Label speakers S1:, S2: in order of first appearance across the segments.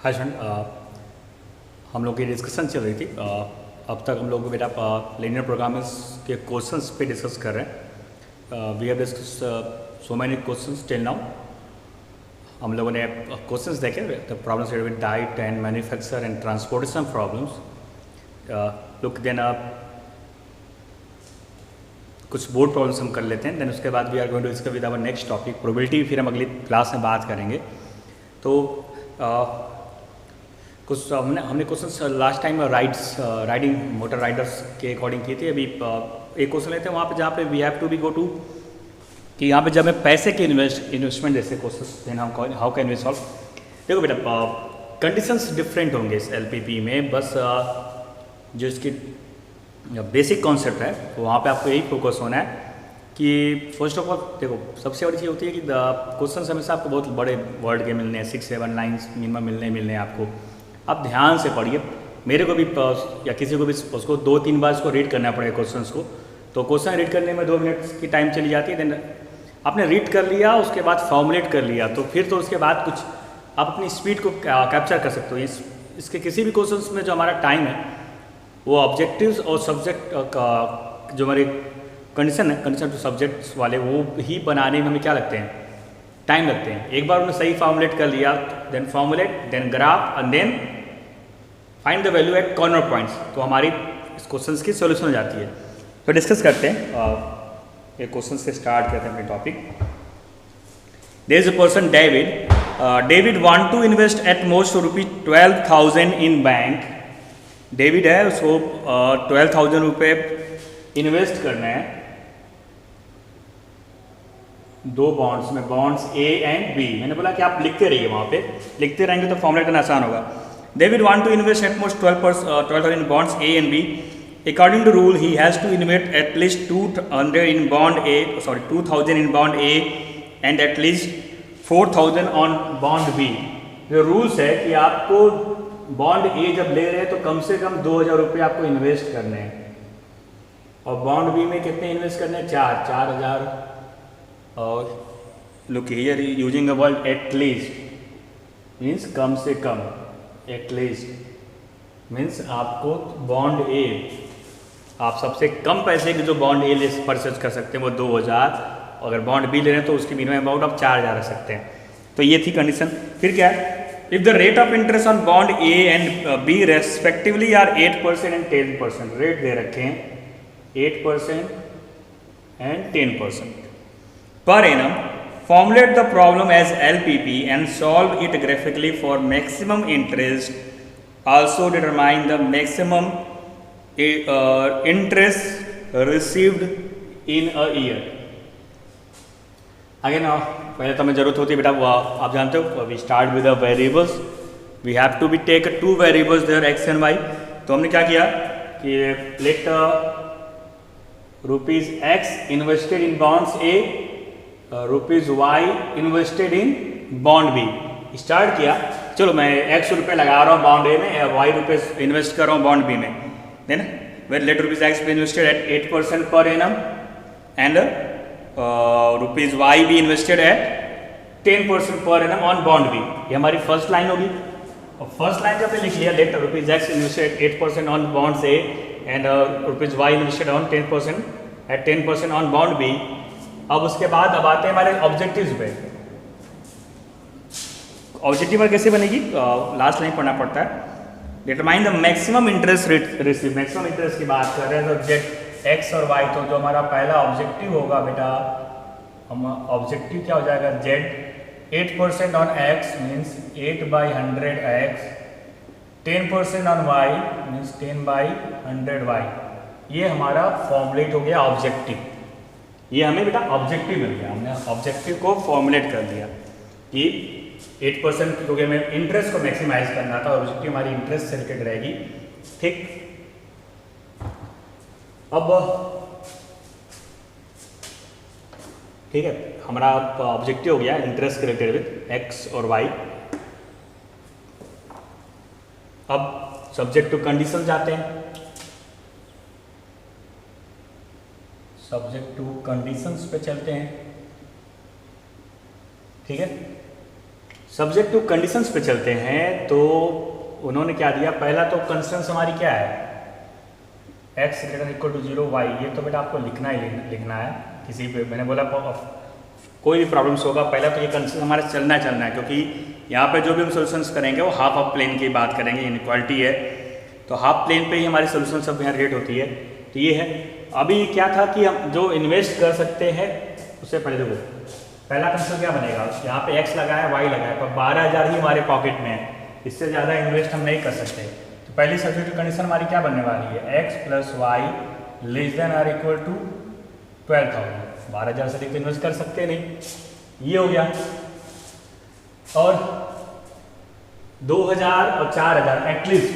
S1: Hi student, हम लोग की डिस्कशन चल रही थी। अब तक हम लोग बेटा लीनियर प्रोग्रामिंग्स के क्वेश्चंस पे डिस्कस कर रहे हैं। We have discuss so many questions till now. हम लोगों ने क्वेश्चंस देखे the problems with diet and manufacture and transportation problems. Look then कुछ बोर्ड प्रॉब्लम्स हम कर लेते हैं, देन उसके बाद we are going to discuss with our next topic probability. फिर हम अगली क्लास में बात करेंगे। तो कुछ हमने question last time riding motor Riders के अकॉर्डिंग किए थे। अभी एक क्वेश्चन लेते हैं वहाँ पे जहाँ पे we have to be go to कि यहाँ पे जब मैं पैसे के इन्वेस्टमेंट जैसे question then how can we solve. देखो बेटा, कंडीशंस डिफरेंट होंगे इस एलपीपी में, बस जो इसकी बेसिक कॉन्सेप्ट है तो वहाँ पे आपको यही फोकस होना है कि फर्स्ट ऑफ ऑल देखो सबसे बड़ी चीज़ होती है कि क्वेश्चन हमेशा आपको बहुत बड़े वर्ड के मिलने हैं, 6-7 लाइन्स मिनिमम मिलने हैं आपको। आप ध्यान से पढ़िए, मेरे को भी या किसी को भी उसको 2-3 बार उसको रीड करना पड़ेगा क्वेश्चंस को। तो क्वेश्चन रीड करने में 2 मिनट की टाइम चली जाती है। देन आपने रीड कर लिया, उसके बाद फॉर्मुलेट कर लिया, तो फिर तो उसके बाद कुछ आप अपनी स्पीड को कैप्चर कर सकते हो। इसके किसी भी क्वेश्चंस में जो हमारा टाइम है वो ऑब्जेक्टिव्स और सब्जेक्ट का जो हमारे कंडीशन है, कंडीशन टू सब्जेक्ट्स वाले, वो ही बनाने में हमें क्या लगते हैं, टाइम लगते हैं। एक बार उन्होंने सही फॉर्मुलेट कर लिया, then formulate, then graph and then find the value at corner points, तो हमारी इस क्वेश्चन की सोल्यूशन हो जाती है। तो डिस्कस करते हैं, एक क्वेश्चन से स्टार्ट करते हैं अपने topic. There is a person David want to invest at most ₹12,000 in bank. David है, उसको 12,000 रुपये इन्वेस्ट करना है 2 बॉन्ड्स में, बॉन्ड्स ए एंड बी। मैंने बोला कि आप लिखते रहिए, वहाँ पे लिखते रहेंगे तो फॉर्मुलेट करना आसान होगा। David want to invest at most 12,000 in bonds A and B. According to rule, he has to invest at least 200 in bond A, 2,000 in bond A and at least 4,000 on bond B. जो rules है कि आपको bond ए जब ले रहे हैं तो कम से कम 2,000 रुपये आपको इन्वेस्ट करने हैं, और बॉन्ड बी में कितने इन्वेस्ट करने हैं, 4,000। और look here using a word at least means कम से कम, एटलीस्ट मीन्स आपको बॉन्ड ए, आप सबसे कम पैसे के जो बॉन्ड ए ले परचेज कर सकते हैं वो 2,000, अगर बॉन्ड बी ले रहे हैं तो उसकी मिनिमम अमाउंट आप 4,000 रख सकते हैं। तो ये थी कंडीशन। फिर क्या है, if the rate of interest on bond A and B respectively are 8% and 10%, rate दे रखे हैं 8% and 10% per annum. Formulate the problem as LPP and solve it graphically for maximum interest. Also determine the maximum interest received in a year. Again, पहले तो हमें जरूरत होती है बेटा, आप जानते हो we start with the variables. We have to be take 2 variables there, x and y. तो हमने क्या किया कि let rupees x invested in bonds A, rupees Y invested in bond B start किया। चलो मैं x रुपये लगा रहा हूँ बॉन्ड ए में, या y रुपये इन्वेस्ट कर रहा हूँ बॉन्ड बी में, then when let rupees X B invested at 8% per annum and rupees Y B invested at 10% per annum on bond B. ये हमारी फर्स्ट लाइन होगी। और फर्स्ट लाइन जब लिख लिया, let rupees X invested 8% on bonds A and rupees Y invested on 10% at 10% on bond B. अब उसके बाद अब आते हैं हमारे ऑब्जेक्टिव्स पे। ऑब्जेक्टिव पर कैसे बनेगी, लास्ट लाइन पढ़ना पड़ता है। Determine the maximum interest rate receive, maximum interest की बात कर रहे हैं तो जेड एक्स और वाई। तो जो हमारा पहला ऑब्जेक्टिव होगा बेटा, हम ऑब्जेक्टिव क्या हो जाएगा, Z 8% on X means 8/100 X, 10% on Y means 10/100 Y. ये हमारा फॉर्मुलेट हो गया ऑब्जेक्टिव। ये हमें बेटा ऑब्जेक्टिव मिल गया, हमने ऑब्जेक्टिव को फॉर्मुलेट कर दिया कि 8%, क्योंकि हमें इंटरेस्ट को मैक्सिमाइज करना था, ऑब्जेक्टिव हमारी इंटरेस्ट से रिलेटेड रहेगी। ठीक, अब ठीक है, हमारा ऑब्जेक्टिव हो गया इंटरेस्ट के रिलेटेड विद एक्स और वाई। अब सब्जेक्ट टू कंडीशन जाते हैं, सब्जेक्ट टू कंडीशंस पे चलते हैं। ठीक है, सब्जेक्ट टू कंडीशंस पे चलते हैं। तो उन्होंने क्या दिया, पहला तो कंडीशंस हमारी क्या है, x greater equal to 0 y, ये तो बेटा आपको लिखना ही लिखना है। किसी पे मैंने बोला कोई भी प्रॉब्लम्स होगा, पहला तो ये कंडीशन हमारा चलना है, क्योंकि यहाँ पे जो भी हम सोल्यूशंस करेंगे वो हाफ ऑफ प्लेन की बात करेंगे, इनइक्वालिटी है तो हाफ प्लेन पे ही हमारी सोल्यूशन सब यहाँ रेट होती है। तो ये है। अभी क्या था कि हम जो इन्वेस्ट कर सकते हैं, उससे पहले देखो पहला कंडीशन क्या बनेगा, यहाँ पे x लगा है y लगा है, पर 12,000 ही हमारे पॉकेट में है, इससे ज़्यादा इन्वेस्ट हम नहीं कर सकते। तो पहली सब्जेक्ट कंडीशन हमारी क्या बनने वाली है, x plus Y less than or equal to 12,000। 12,000 से अधिक इन्वेस्ट कर सकते नहीं, ये हो गया। और 2,000 और 4,000 एटलीस्ट,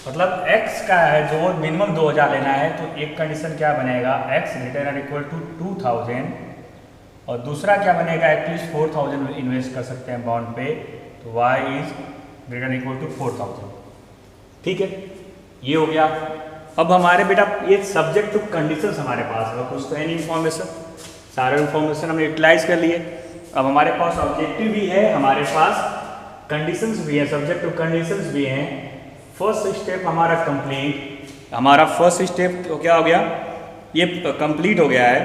S1: मतलब x का है जो मिनिमम 2,000 लेना है, तो एक कंडीशन क्या बनेगा, x greater than equal to 2,000, और दूसरा क्या बनेगा, एटलीस्ट 4,000 इन्वेस्ट कर सकते हैं बॉन्ड पे, तो y is greater than equal to 4,000। ठीक है, ये हो गया। अब हमारे बेटा ये सब्जेक्ट टू कंडीशंस हमारे पास है, कुछ तो है नहीं इन्फॉर्मेशन, सारा इन्फॉर्मेशन हमने यूटिलाइज कर लिए। अब हमारे पास ऑब्जेक्टिव भी है, हमारे पास कंडीशंस भी है, सब्जेक्ट टू कंडीशंस भी हैं। फर्स्ट स्टेप हमारा कंप्लीट, हमारा फर्स्ट स्टेप तो क्या हो गया, ये कंप्लीट हो गया है।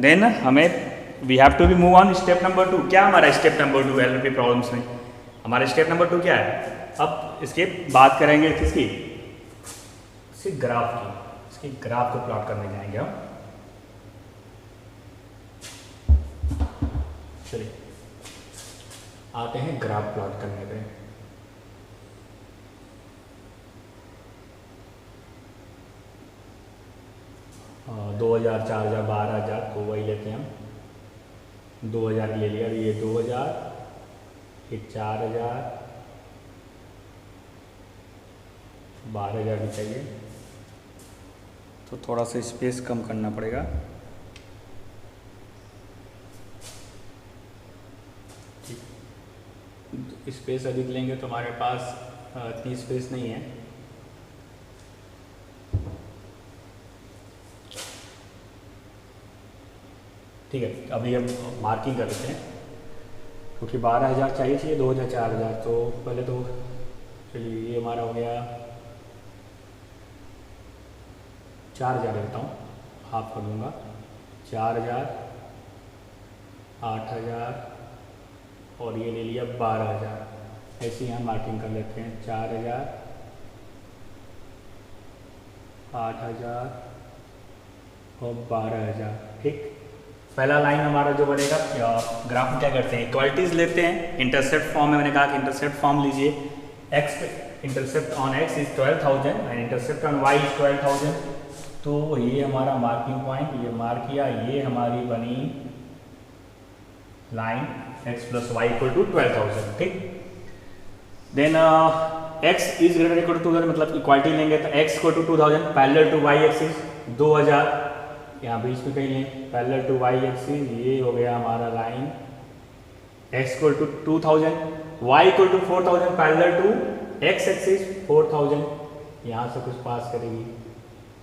S1: देन हमें we have to be move on step number 2। क्या हमारा स्टेप नंबर 2 एलपी प्रॉब्लम्स में, हमारा स्टेप नंबर 2 क्या है, अब इसके बात करेंगे किसकी, इसके ग्राफ की, इसके ग्राफ को प्लॉट करने जाएंगे हम। चलिए आते हैं ग्राफ प्लॉट करने पे। हाँ, 2,000, 4,000, 12,000 तो वही लेते हैं हम। 2,000 ले लिया, ये 2,000, ये 4,000, 12,000 भी चाहिए, तो थोड़ा सा स्पेस कम करना पड़ेगा। स्पेस अधिक लेंगे तो हमारे पास इतनी स्पेस नहीं है। ठीक है, अभी हम मार्किंग कर लेते हैं, क्योंकि 12,000 चाहिए 2,000, 4,000, तो पहले तो चलिए ये हमारा हो गया 4,000 लेता हूँ, हाफ कर लूँगा, 4,000, 8,000 और ये ले लिया 12,000। ऐसे ही हम मार्किंग कर लेते हैं, 4,000, 8,000 और 12,000। ठीक, पहला लाइन हमारा जो बनेगा, ग्राफ में क्या करते हैं, इक्वालिटीज लेते हैं, इंटरसेप्ट फॉर्म में मैंने कहा कि इंटरसेप्ट फॉर्म लीजिए। x intercept on x is 12,000 and intercept on y is 12,000। तो ये हमारा मार्किंग पॉइंट, ये मार्क किया, ये हमारी बनी line x plus Y equal to 12,000। ठीक, then x is greater equal to 2,000, मतलब इक्वालिटी लेंगे तो x equal to 2,000 parallel to y axis 2,000, यहाँ बीच में कहीं लें, पैरेलल टू y एक्सिस, ये हो गया हमारा line x equal to 2,000, y equal to 4,000 parallel to x axis 4,000, यहाँ से कुछ पास करेगी।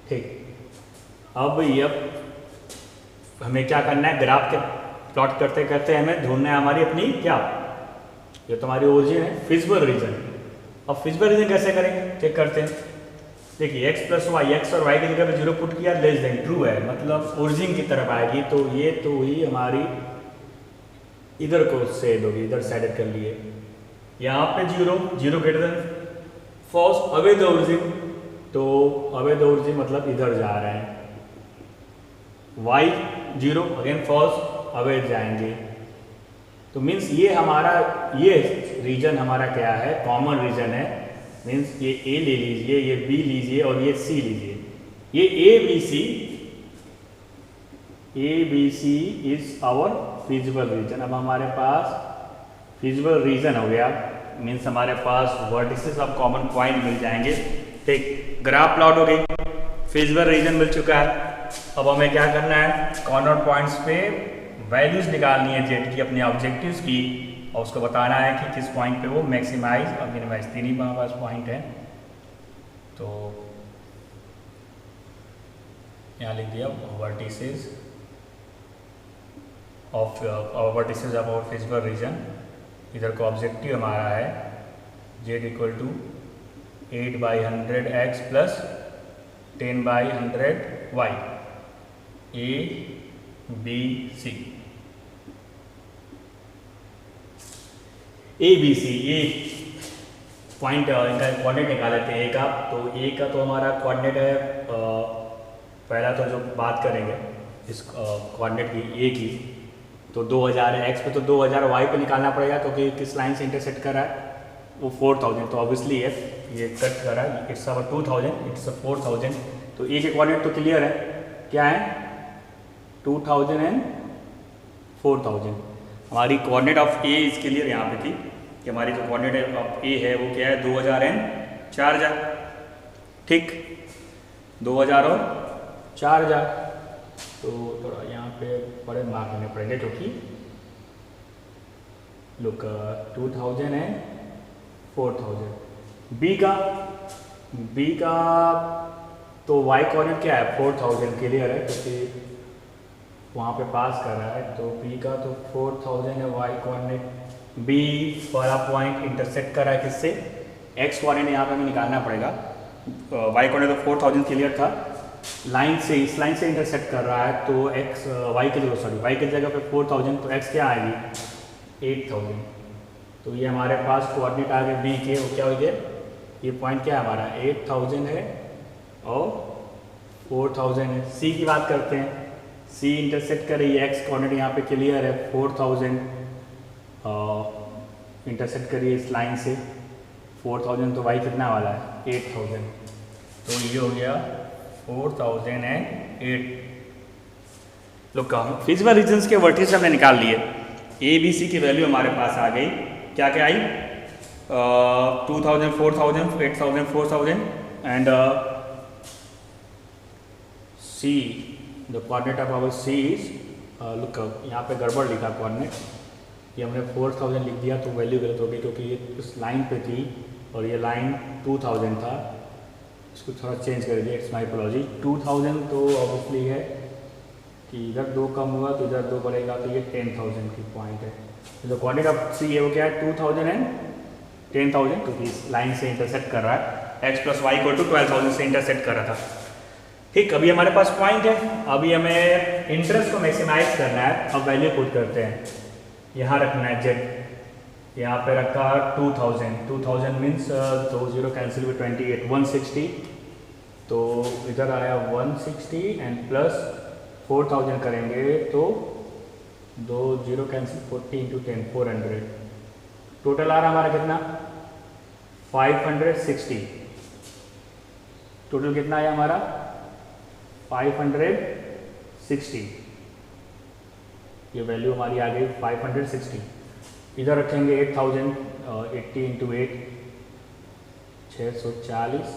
S1: ठीक, अब ये हमें क्या करना है, ग्राफ के प्लॉट करते करते हमें ढूंढना है हमारी अपनी क्या, ये तो हमारी ओरिजिन है, फिजिबल रीजन। अब फिजिबल रीजन कैसे करेंगे, चेक करते हैं। देखिए x प्लस वाई, एक्स और y की जगह पे 0 पुट किया, लेस देन ट्रू है, मतलब ओरिजिन की तरफ आएगी, तो ये तो हुई हमारी इधर को सेड होगी, इधर साइड कर लिए। यहाँ पे 0 greater than falls away the origin, तो अवे द ओरिजिन मतलब इधर जा रहे हैं, y 0 अगेन फॉल्स अवे जाएंगे। तो मीन्स ये हमारा, ये रीजन हमारा क्या है, कॉमन रीजन है। मीन्स ये A ले लीजिए, ये B लीजिए और ये C लीजिए, ये ABC is our feasible region. अब हमारे पास फिजिबल रीजन हो गया, मीन्स हमारे पास वर्टिसेस ऑफ कॉमन पॉइंट मिल जाएंगे। ठीक, ग्राफ प्लॉट हो गई, फिजिबल रीजन मिल चुका है। अब हमें क्या करना है, कॉर्नर पॉइंट्स पे वैल्यूज निकालनी है जेड की, अपने ऑब्जेक्टिव्स की, और उसको बताना है कि किस पॉइंट पे वो मैक्सिमाइज और मिनिमाइज, तीन ही हमारे पास पॉइंट है। तो यहाँ लिख दिया vertices of our feasible region, इधर का ऑब्जेक्टिव हमारा है z equal to 8/100x plus 10/100y A B C A B C ये पॉइंट इनका कोऑर्डिनेट निकाल लेते हैं ए का। तो ए का तो हमारा कोऑर्डिनेट है पहला तो जो बात करेंगे इस कोऑर्डिनेट की ए की, तो 2000 है, एक्स पे तो 2000 वाई पे निकालना पड़ेगा क्योंकि किस लाइन से इंटरसेक्ट कर रहा है वो 4000, तो ऑब्वियसली है ये कट कर रहा है, इट्स अवर 2000, इट्स 4000। तो ए के कोऑर्डिनेट तो क्लियर है, क्या है 2000 एंड 4000। हमारी coordinate of A is clear यहाँ पे थी कि हमारी जो कोऑर्डिनेट ऑफ ए है वो क्या है 2000 एंड 4000, ठीक 2000 और 4000। तो थोड़ा यहाँ पे बड़े मार्क लेने पड़ेंगे क्योंकि लुक 2000 एंड 4000। बी का तो वाई कोऑर्डिनेट क्या है 4000 क्लियर है क्योंकि वहाँ पे पास कर रहा है, तो बी का तो 4000 है वाई कोऑर्डिनेट। बी वाला पॉइंट इंटरसेक्ट कर रहा है किससे, एक्स कोऑर्डिनेट यहाँ पे हमें निकालना पड़ेगा, वाई कोऑर्डिनेट तो 4000 क्लियर था, लाइन से इस लाइन से इंटरसेक्ट कर रहा है तो एक्स वाई की जगह वाई की जगह पे 4000, तो एक्स क्या आएगी 8000। तो ये हमारे पास कोऑर्डिनेट आ गए बी के, वो क्या हो गया ये पॉइंट क्या है हमारा 8000 है और 4000 है। सी की बात करते हैं, सी इंटरसेक्ट कर रही है, एक्स कोऑर्डिनेट यहाँ पे क्लियर है 4000 इंटरसेक्ट करिए इस लाइन से 4000, तो वाई कितना वाला है 8000, तो ये हो गया 4008। लोग फिजिकल रीजन्स के वर्टिसेस हमने निकाल लिए, ए बी सी की वैल्यू हमारे पास आ गई, क्या क्या आई 2000 4000 8000 4000 and C the coordinate of our C is look यहाँ पे गड़बड़ लिखा कोऑर्डिनेट, ये हमने 4000 लिख दिया तो वैल्यू गलत होगी क्योंकि ये उस लाइन पे थी और ये लाइन 2000 था, इसको थोड़ा चेंज कर दिया, इट्स माई अपॉलॉजी। 2000 तो ऑब्वियसली है कि इधर 2 कम हुआ तो इधर 2 बढ़ेगा, तो ये 10000 की पॉइंट है। जो कोऑर्डिनेट ऑफ सी है वो क्या है 2000 एंड 10000 क्योंकि इस लाइन से इंटरसेक्ट कर रहा है, X plus Y equal to 12000 से इंटरसेक्ट कर रहा था, ठीक। अभी हमारे पास पॉइंट है, अभी हमें इंटरेस्ट को मैक्सिमाइज करना है। अब वैल्यू पुट करते हैं, यहाँ रखना है जेड, यहाँ पे रखा 2000 मीन्स 2 0 कैंसिल हुए 28 160, तो इधर आया 160 एंड प्लस 4000 करेंगे तो 2 0 कैंसिल 40 इंटू 10 400, टोटल आ रहा हमारा कितना 560, टोटल कितना आया हमारा 560, ये वैल्यू हमारी आ गई 560। इधर रखेंगे 8000 80 इंटू 8 640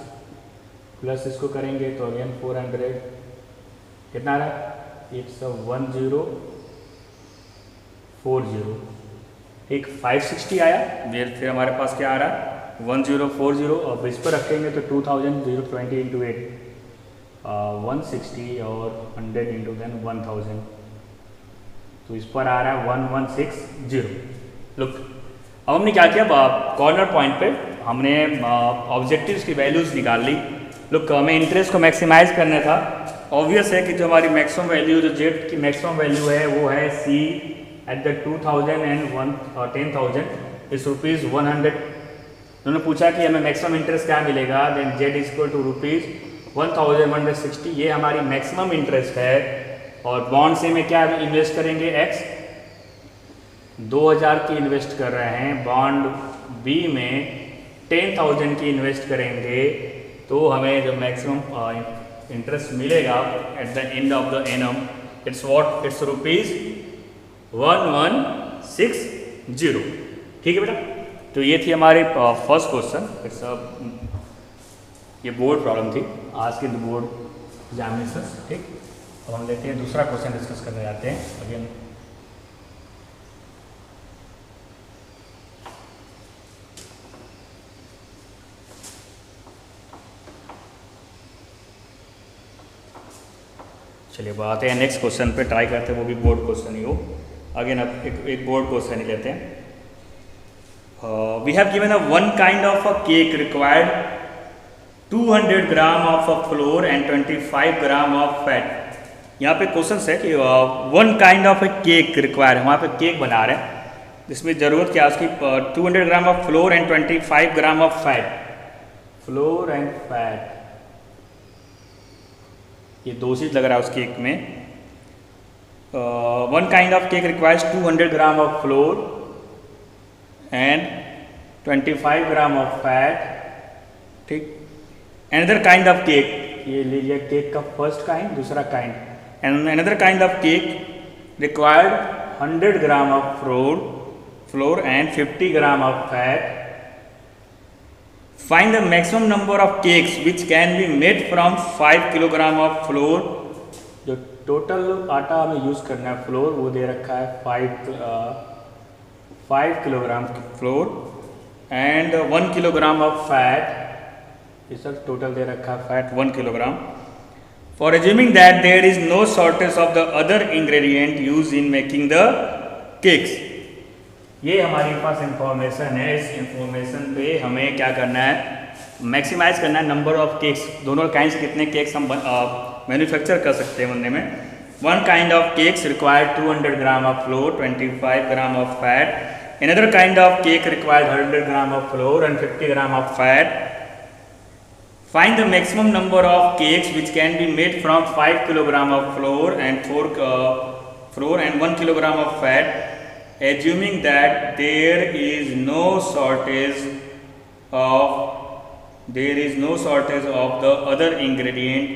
S1: प्लस इसको करेंगे तो अगेन 400, कितना आ रहा है 1040, ठीक 560 आया। फिर हमारे पास क्या आ रहा है 1040, अब इस पर रखेंगे तो 2000 020 इंटू 8 160 और 100 इंटू 10 1000, तो इस पर आ रहा है 1160। लुक अब हमने क्या किया कॉर्नर पॉइंट पे हमने ऑब्जेक्टिव्स की वैल्यूज निकाल ली। लुक हमें इंटरेस्ट को मैक्सिमाइज करना था, ऑब्वियस है कि जो हमारी मैक्सिमम वैल्यू जो जेड की मैक्सिमम वैल्यू है वो है सी एट द 2000 एंड 10,000 इस रुपीज़ 100। उन्होंने पूछा कि हमें मैक्सिमम इंटरेस्ट क्या मिलेगा, then Z is equal to rupees 1160, ये हमारी मैक्सिमम इंटरेस्ट है। और बॉन्ड से में क्या इन्वेस्ट करेंगे एक्स 2000 की इन्वेस्ट कर रहे हैं, बॉन्ड बी में 10,000 की इन्वेस्ट करेंगे, तो हमें जो मैक्सिमम इंटरेस्ट मिलेगा at the end of the annum it's what it's rupees 1160। ठीक है बेटा, तो ये थी हमारी फर्स्ट क्वेश्चन। इट्स ये बोर्ड प्रॉब्लम थी आज के बोर्ड एग्जामिनेशन। ठीक, अब हम लेते हैं दूसरा क्वेश्चन डिस्कस करने जाते हैं अगेन। चलिए अब आते हैं नेक्स्ट क्वेश्चन पे, ट्राई करते हैं वो भी बोर्ड क्वेश्चन ही हो। अगेन अब एक बोर्ड क्वेश्चन ही लेते हैं। We have given a one kind of a cake required 200 gram of a flour and 25 gram of fat. यहाँ पे क्वेश्चन है कि one kind of a cake required, वहाँ पे केक बना रहे हैं जिसमें ज़रूरत क्या है उसकी 200 gram of floor and 25 gram of fat. Floor and fat, ये दो चीज़ लग रहा है उस केक में। One kind of cake requires 200 gram of floor and 25 gram of fat, ठीक। अनदर काइंड ऑफ केक, ये लीजिए केक का फर्स्ट काइंड, दूसरा kind. And another kind of cake required 100 gram of floor and 50 gram of fat. Find the maximum number of cakes which can be made from 5 kilogram of floor. जो total आटा हमें use करना है floor, वो दे रखा है 5 kilogram flour and 1 kilogram of fat. ये सब टोटल दे रखा है fat 1 kilogram. For assuming that there is no shortage of the other ingredient use in making the cakes. ये हमारे पास इंफॉर्मेशन है, इस इंफॉर्मेशन पे हमें क्या करना है, मैक्सिमाइज करना है नंबर ऑफ केक्स। दोनों काइंड से कितने केक्स हम मैन्युफैक्चर कर सकते हैं बनने में। One kind of cakes required 200 gram of floor, 25 gram of fat. Another kind of cake required 100 gram of floor and 50 gram of fat. Find the maximum number of cakes which can be made from 5 kilogram of floor and 1 kilogram of fat, assuming that there is no shortage of the other ingredient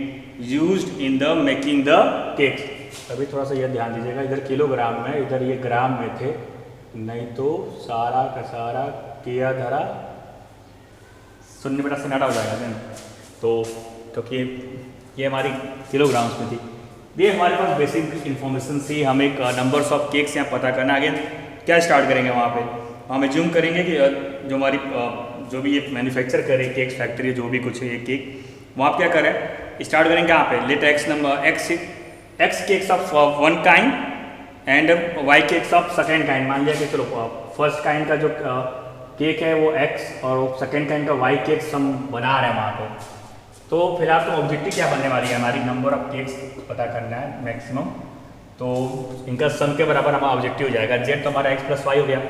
S1: used in the making the cakes। अभी थोड़ा सा यह ध्यान दीजिएगा, इधर kilogram में, इधर ये ग्राम में थे, नहीं तो सारा का सारा किया धरा सुनने बेटा सन्नाटा हो जाएगा दिन। तो क्योंकि ये हमारी किलोग्राम्स में थी। ये हमारे पास बेसिक इन्फॉर्मेशन से हम एक नंबर्स ऑफ केक्स यहाँ पता करना। आगे क्या स्टार्ट करेंगे, वहाँ पे हम एज्यूम करेंगे कि जो हमारी जो भी ये मैन्युफैक्चर करे केक्स फैक्ट्री, जो भी कुछ है ये केक, वहाँ क्या करें, स्टार्ट करेंगे कहाँ पे, let x cakes of one kind and y cakes of second kind. मान लिया कि चलो फर्स्ट काइंड का जो केक है वो एक्स और सेकेंड काइंड का वाई केक्स हम बना रहे हैं वहाँ पे। तो फिलहाल तो ऑब्जेक्टिव क्या बनने वाली है हमारी, नंबर ऑफ केक्स पता करना है मैक्सिमम। तो इनका सम के बराबर हमारा ऑब्जेक्टिव हो जाएगा। जेड तो हमारा एक्स प्लस वाई हो गया।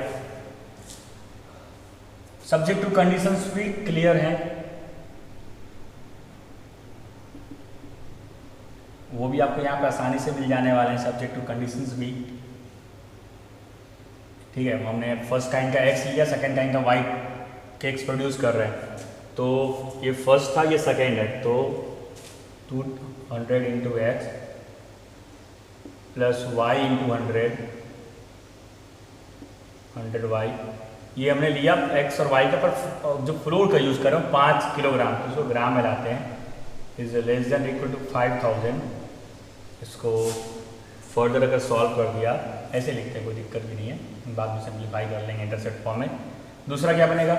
S1: सब्जेक्ट टू कंडीशंस भी क्लियर हैं, वो भी आपको यहाँ पे आसानी से मिल जाने वाले हैं, सब्जेक्ट टू कंडीशंस भी। ठीक है, हमने फर्स्ट काइंड का एक्स लिया, सेकेंड काइंड का वाई केक्स प्रोड्यूस कर रहे हैं। तो ये फर्स्ट था, ये सेकेंड है, तो 200 into x plus y into 100 y, ये हमने लिया एक्स और वाई का। पर जो फ्लोर का यूज़ कर रहे हैं 5 किलोग्राम, तो इसको ग्राम में लाते हैं, is less than equal to 5000। इसको फर्दर अगर सॉल्व कर दिया, ऐसे लिखते हैं, कोई दिक्कत भी नहीं है, बाद में सिंप्लीफाई कर लेंगे इंटरसेप्ट फॉर्म में। दूसरा क्या बनेगा,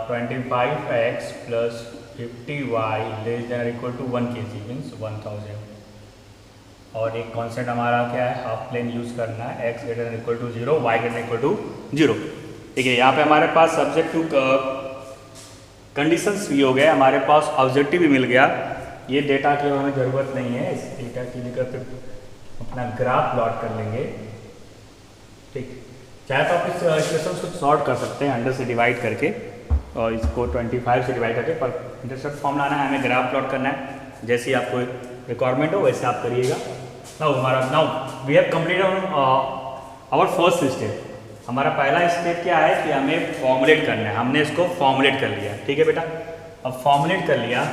S1: 25x plus 50y less than equal to 1 kg means 1000। और एक कॉन्सेप्ट हमारा क्या है, हाफ प्लेन यूज़ करना है, x greater than equal to 0, y greater than equal to 0। ठीक है, यहाँ पे हमारे पास सब्जेक्ट टू कंडीशंस भी हो गए, हमारे पास ऑब्जेक्टिव भी मिल गया। ये डेटा की हमें ज़रूरत नहीं है, इस डेटा की लेकर फिर अपना ग्राफ प्लॉट कर लेंगे। ठीक, चाहे तो आप इस इक्वेशन को सॉर्ट कर सकते हैं 100 से डिवाइड करके और इसको 25 से डिवाइड करके, पर इंटरसेप्ट फॉर्म लाना है, हमें ग्राफ प्लॉट करना है। जैसे आपको रिक्वायरमेंट हो वैसे आप करिएगा। Now we have completed our first step. हमारा पहला स्टेप क्या है कि हमें फॉर्मुलेट करना है, हमने इसको फॉर्मुलेट कर लिया। ठीक है बेटा, अब फॉर्मुलेट कर लिया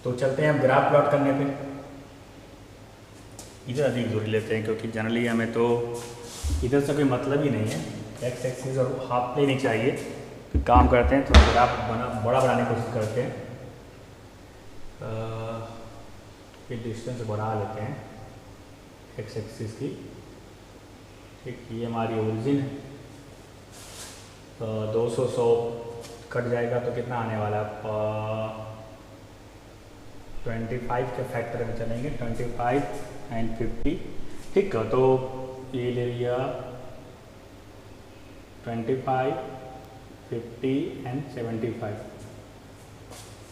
S1: तो चलते हैं हम ग्राफ प्लॉट करने पे। इधर अधिक दूरी लेते हैं क्योंकि जनरली हमें तो इधर से कोई मतलब ही नहीं है, एक्स एक्सिस और हाफ प्लेन ही चाहिए। तो काम करते हैं, थोड़ा ग्राफ बड़ा बनाने की कोशिश करते हैं। ये डिस्टेंस बढ़ा लेते हैं एक्स एक्सिस की। ठीक, ये हमारी ओरिजिन है, तो 200 100 कट जाएगा तो कितना आने वाला है, 25 के फैक्टर में चलेंगे, 25 एंड 50। ठीक है, तो ये ले लिया 25, 50 एंड 75।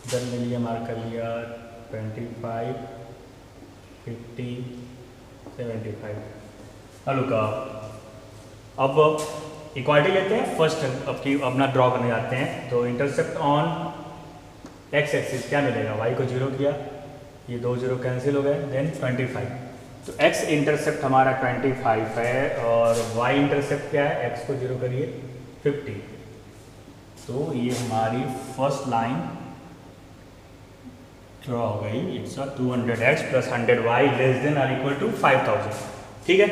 S1: इधर ले लिया, मार्क कर लिया 25, 50, 75। हेलो का अब इक्वालिटी लेते हैं फर्स्ट, अब की अपना ड्रॉ करने जाते हैं। तो इंटरसेप्ट ऑन एक्स एक्सिस क्या मिलेगा, वाई को 0 किया, ये 2 0 कैंसिल हो गए, देन 25। तो एक्स इंटरसेप्ट हमारा 25 है और वाई इंटरसेप्ट क्या है, एक्स को 0 करिए 50। तो ये हमारी फर्स्ट लाइन ड्रॉ हो गई। It's 200x + 100y <= 5000। ठीक है,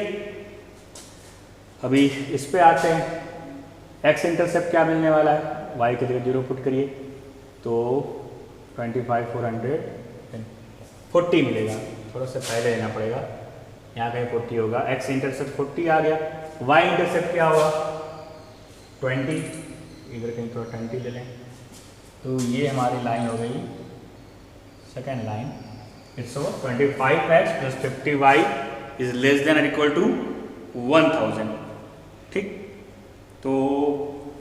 S1: अभी इस पे आते हैं। एक्स इंटरसेप्ट क्या मिलने वाला है, वाई की जगह 0 पुट करिए, तो 25 400 40 मिलेगा। थोड़ा सा पहले लेना पड़ेगा, यहाँ कहीं 40 होगा। एक्स इंटरसेप्ट 40 आ गया। वाई इंटरसेप्ट क्या होगा 20, इधर कहीं थोड़ा 20 ले लें। तो ये हमारी लाइन हो गई second line. It's 25x + 50y <= 1000। ठीक, तो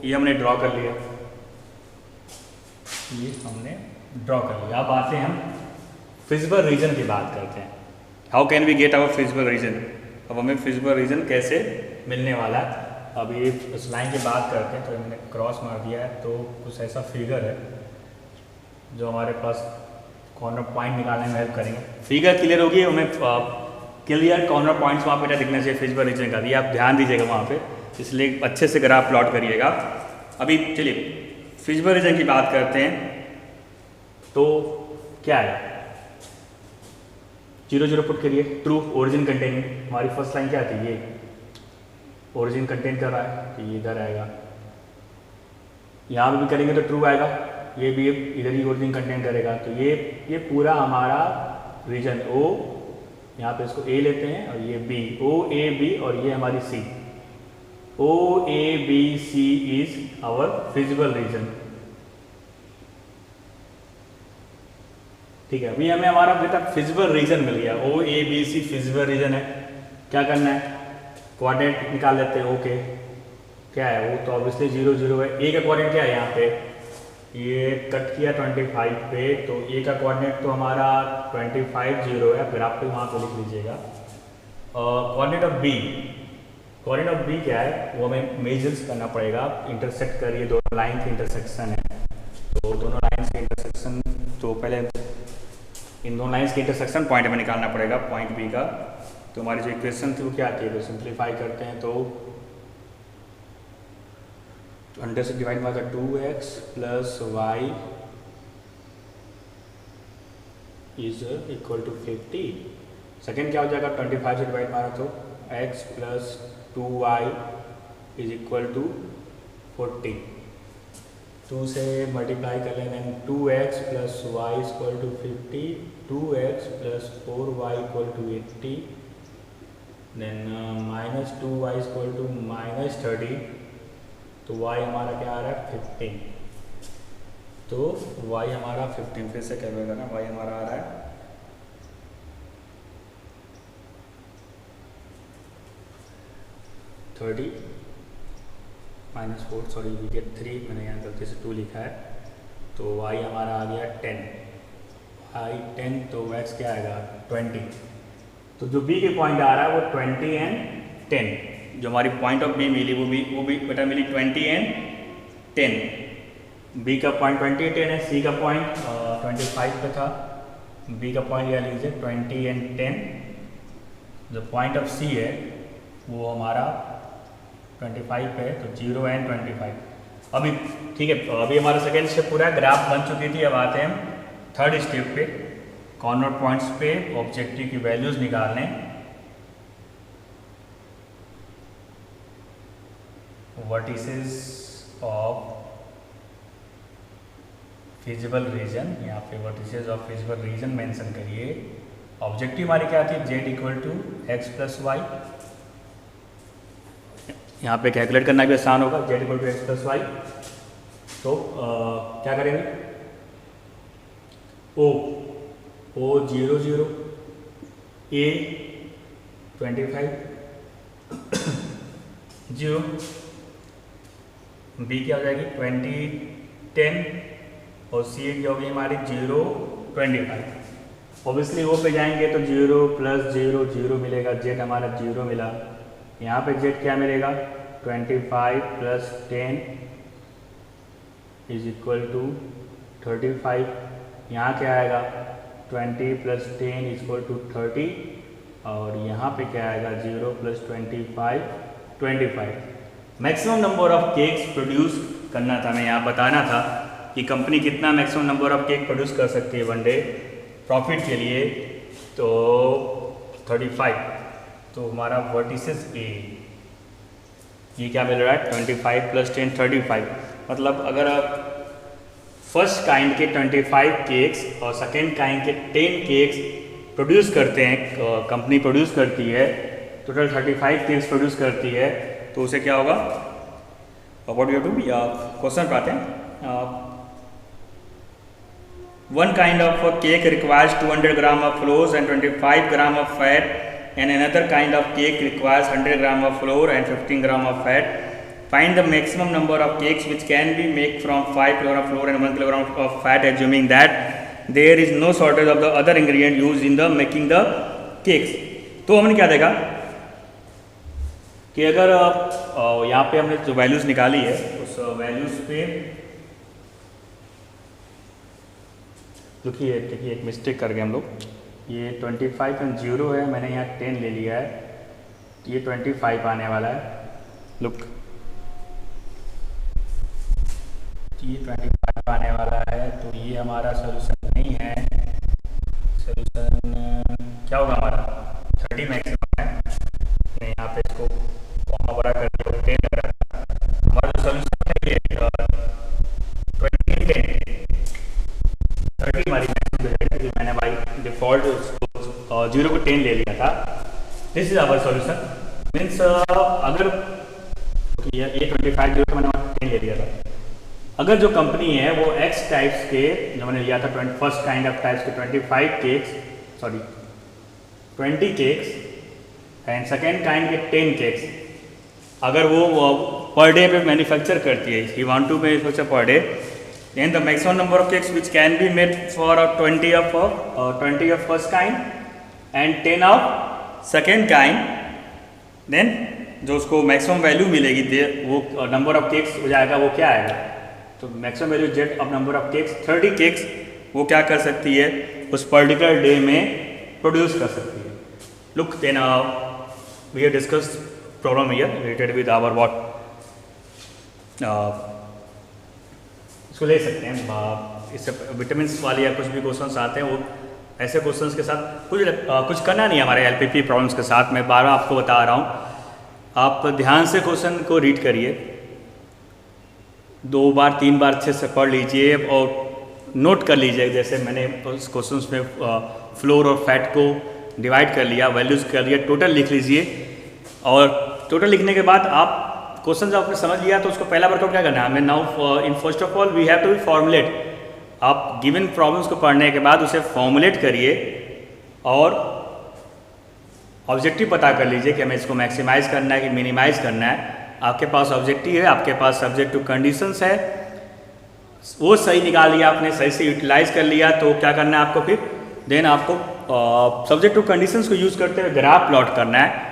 S1: ये हमने ड्रॉ कर लिया, ये हमने ड्रॉ कर लिया। अब आते हैं हम फिजिबल रीजन की बात करते हैं। How can we get our feasible region. अब हमें फिजिबल रीजन कैसे मिलने वाला है, अब ये उस लाइन की बात करते हैं। तो मैंने क्रॉस मार दिया है, तो कुछ ऐसा फिगर है जो हमारे पास कॉर्नर पॉइंट निकालने में हेल्प करेंगे। फिगर क्लियर होगी, हमें क्लियर कॉर्नर पॉइंट्स वहाँ पे दिखना चाहिए फिजिबल रीजन का, ये आप ध्यान दीजिएगा वहाँ पे, इसलिए अच्छे से ग्राफ प्लॉट करिएगा। अभी चलिए फिजिबल रीजन की बात करते हैं। तो क्या है, 0 0 पुट करिए, ट्रू ओरिजिन कंटेनिंग। हमारी फर्स्ट लाइन क्या थी, ये ओरिजिन कंटेन कर रहा है, तो ये इधर आएगा। यहाँ पे भी करेंगे तो ट्रू आएगा, ये भी इधर ही ओरिजिन कंटेन करेगा। तो ये पूरा हमारा रीजन ओ, यहाँ पे इसको ए लेते हैं और ये बी, ओ ए बी, और ये हमारी C. O A B C is our feasible region. ठीक है, अभी हमें हमारा बेटा फिजिबल रीजन मिल गया, O A B C feasible region है। क्या करना है, कोऑर्डिनेट निकाल लेते हैं। ओके क्या है वो, तो ऑब्वियसली 0 0 है। ए का कोऑर्डिनेट क्या है, यहाँ पे ये कट किया 25 पे, तो ए का कोऑर्डिनेट तो हमारा 25 0 है, फिर आप वहाँ पे लिख लीजिएगा। Coordinate of B, coordinate of B क्या है वो हमें मेजर्स करना पड़ेगा। इंटरसेक्ट करिए, दोनों लाइन के इंटरसेक्शन है, तो दोनों लाइन्स के इंटरसेक्शन, तो पहले इन दोनों लाइन्स के इंटरसेक्शन पॉइंट हमें निकालना पड़ेगा, पॉइंट बी का। तो हमारी जो इक्वेशन थी वो क्या थी, तो सिंप्लीफाई करते हैं, तो 100 से डिवाइड मारा 2x + y = 50। सेकेंड क्या हो जाएगा, 25 से डिवाइड मारा तो x + 2y = 40। 2 से मल्टीप्लाई कर लें, then 2x + y = 50, 2x + 4y = 80, then -2y = -30। तो y हमारा क्या आ रहा है 15। तो y हमारा 15, फिर से क्या होगा ना, y हमारा आ रहा है 30 -4, सॉरी वी गेट 3, मैंने यहाँ गलती से 2 लिखा है। तो y हमारा आ गया 10, y 10, तो x क्या आएगा 20। तो जो b के पॉइंट आ रहा है वो 20 एंड 10, जो हमारी पॉइंट ऑफ बी मिली वो भी बेटा मिली 20 एंड 10। बी का पॉइंट 20 10 है, सी का पॉइंट 25 पे था, बी का पॉइंट लिया लीजिए 20 एंड 10। जो पॉइंट ऑफ सी है वो हमारा 25 पे है, तो 0 एंड 25। अभी ठीक है, अभी हमारा सेकेंड स्टेप पूरा ग्राफ बन चुकी थी। अब आते हैं हम थर्ड स्टेप पे, कॉर्नर पॉइंट्स पे ऑब्जेक्टिव की वैल्यूज निकालने। वर्टिसेस ऑफ फिजिबल रीजन, यहाँ पे vertices of feasible region mention करिए। ऑब्जेक्टिव हमारी क्या थी, z = x + y। यहाँ पे कैलकुलेट करना भी आसान होगा, z = x + y। तो क्या करेंगे, o 0 0, a 25 0, बी क्या हो जाएगी 20 10 और सी क्या होगी हमारी 0 25। ऑब्वियसली वो पे जाएंगे तो 0 + 0 0 मिलेगा, जेड हमारा 0 मिला। यहाँ पे जेड क्या मिलेगा 25 + 10 = 35। यहाँ क्या आएगा 20 + 10 = 30 और यहाँ पे क्या आएगा 0 + 25 25। Maximum number of cakes produce करना था, मैं यहाँ बताना था कि कंपनी कितना maximum number of cake produce कर सकती है वन डे प्रॉफिट के लिए। तो 35, तो हमारा वर्टिसेस ए ये क्या मिल रहा है 25 + 10 35। मतलब अगर आप फर्स्ट काइंड के 25 केक्स और सेकेंड काइंड के 10 केक्स प्रोड्यूस करते हैं, कंपनी प्रोड्यूस करती है, टोटल 35 केक्स प्रोड्यूस करती है, तो उसे क्या होगा व्हाट यू डू क्वेश्चन पाते हैं। One kind of cake requires 200 gram of floor and 25 gram of fat and another kind of cake requires 100 gram of flour and 15 gram of fat. Find the maximum number of cakes which can be made from 5 kg of flour and 1 kg of fat, assuming that there is no shortage of the other ingredient used in the making the cakes. तो हमने क्या देखा कि अगर यहाँ पे हमने जो वैल्यूज निकाली है उस वैल्यूज पे देखिए एक मिस्टेक कर गए हम लोग। ये 25 एंड 0 है, मैंने यहाँ 10 ले लिया है, तो ये 25 आने वाला है। लुक ये 25 आने वाला है, तो ये हमारा सोल्यूशन नहीं है। सोल्यूशन क्या होगा हमारा 30 मैक्सिमम है, मैं यहाँ पे इसको कॉमा बड़ा कर दिया 10 लग रहा है। हमारा जो सोल्यूशन है ये 20 10 30 हमारी मैंने भाई डिफॉल्ट 0 को 10 ले लिया था। This is our solution means अगर ये 25 0 मैंने 10 ले लिया था। अगर जो कंपनी है वो एक्स टाइप्स के जो मैंने लिया था फर्स्ट काइंड ऑफ टाइप्स के 25 cakes 20 cakes and second kind के 10 केक्स, अगर वो पर डे पे मैन्युफैक्चर करती है, he want to manufacture per day, then the maximum number of cakes which can be made for 20 of first kind and 10 of second kind, then जो उसको maximum value मिलेगी वो number of cakes हो जाएगा, वो क्या आएगा तो maximum value Z of number of cakes 30 cakes वो क्या कर सकती है उस पर्टिकुलर डे में प्रोड्यूस कर सकती है। Look then we have discuss problem here related with our what इसको ले सकते हैं। इससे विटामिन वाले या कुछ भी क्वेश्चंस आते हैं वो ऐसे क्वेश्चंस के साथ कुछ करना नहीं है हमारे एलपीपी प्रॉब्लम्स के साथ। मैं बार बार आपको बता रहा हूँ, आप ध्यान से क्वेश्चन को रीड करिए, 2 बार 3 बार अच्छे से पढ़ लीजिए और नोट कर लीजिए। जैसे मैंने उस क्वेश्चंस में फ्लोर और फैट को डिवाइड कर लिया, वैल्यूज़ कर लिया, टोटल लिख लीजिए और टोटल लिखने के बाद आप क्वेश्चन जब आपने समझ लिया तो उसको पहला वर्कआउट क्या करना है हमें। Now in first of all we have to formulate. आप गिवन प्रॉब्लम्स को पढ़ने के बाद उसे फॉर्मुलेट करिए और ऑब्जेक्टिव पता कर लीजिए कि हमें इसको मैक्सिमाइज करना है कि मिनिमाइज करना है। आपके पास ऑब्जेक्टिव है, आपके पास सब्जेक्ट टू कंडीशंस है, वो सही निकाल लिया आपने, सही से यूटिलाइज कर लिया, तो क्या करना है आपको फिर देन आपको सब्जेक्ट टू कंडीशंस को यूज़ करते हुए ग्राफ प्लॉट करना है।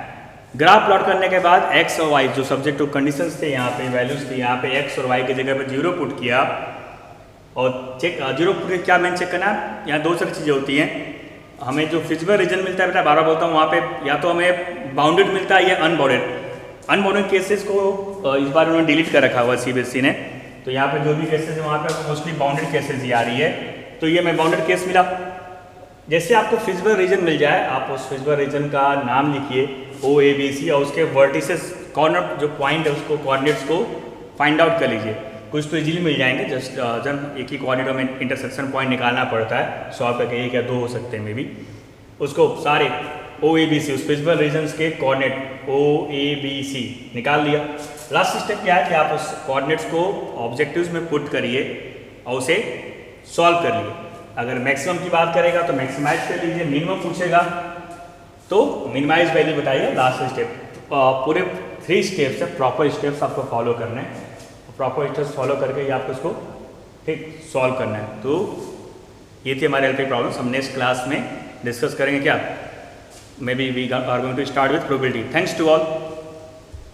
S1: ग्राफ प्लॉट करने के बाद एक्स और वाई जो सब्जेक्ट टू कंडीशंस थे, यहाँ पे वैल्यूज थी, यहाँ पे एक्स और वाई की जगह पे 0 पुट किया और चेक 0 पुट क्या मैंने चेक करना है। यहाँ 2 सारी चीज़ें होती हैं, हमें जो फिजिबल रीजन मिलता है, बेटा बार बार बोलता हूँ, वहाँ पे या तो हमें बाउंडेड मिलता है या अनबाउंडेड। अनबाउंडेड केसेस को इस बार उन्होंने डिलीट कर रखा हुआ सीबीएसई ने, तो यहाँ पे जो भी केसेस है वहाँ पे मोस्टली बाउंडेड केसेस ही आ रही है, तो ये मैं बाउंडेड केस मिला। जैसे आपको फिजिबल रीजन मिल जाए, आप उस फिजिबल रीजन का नाम लिखिए OABC और उसके वर्टिसेस कॉर्नर जो पॉइंट है उसको कोऑर्डिनेट्स को फाइंड आउट कर लीजिए। कुछ तो इजीली मिल जाएंगे, जस्ट जब एक ही कोऑर्डिनेट में इंटरसेक्शन पॉइंट निकालना पड़ता है, 100 पे 1 या 2 हो सकते हैं मे बी। उसको सारे OABC उस फिजिबल रीजन्स के कोऑर्डिनेट OABC निकाल लिया। लास्ट स्टेप क्या है कि आप उस कोऑर्डिनेट्स को ऑब्जेक्टिव्स में पुट करिए और उसे सॉल्व कर लिए। अगर मैक्सिमम की बात करेगा तो मैक्सिमाइज कर लीजिए, मिनिमम पूछेगा तो मिनिमाइज वैल्यू बताइए। लास्ट स्टेप पूरे 3 स्टेप्स है, प्रॉपर स्टेप्स आपको फॉलो करने हैं। प्रॉपर स्टेप्स फॉलो करके ही आपको उसको ठीक सॉल्व करना है। तो ये थी हमारे एलपी प्रॉब्लम्स। हम नेक्स्ट क्लास में डिस्कस करेंगे क्या, maybe we are going to start with probability. Thanks to all.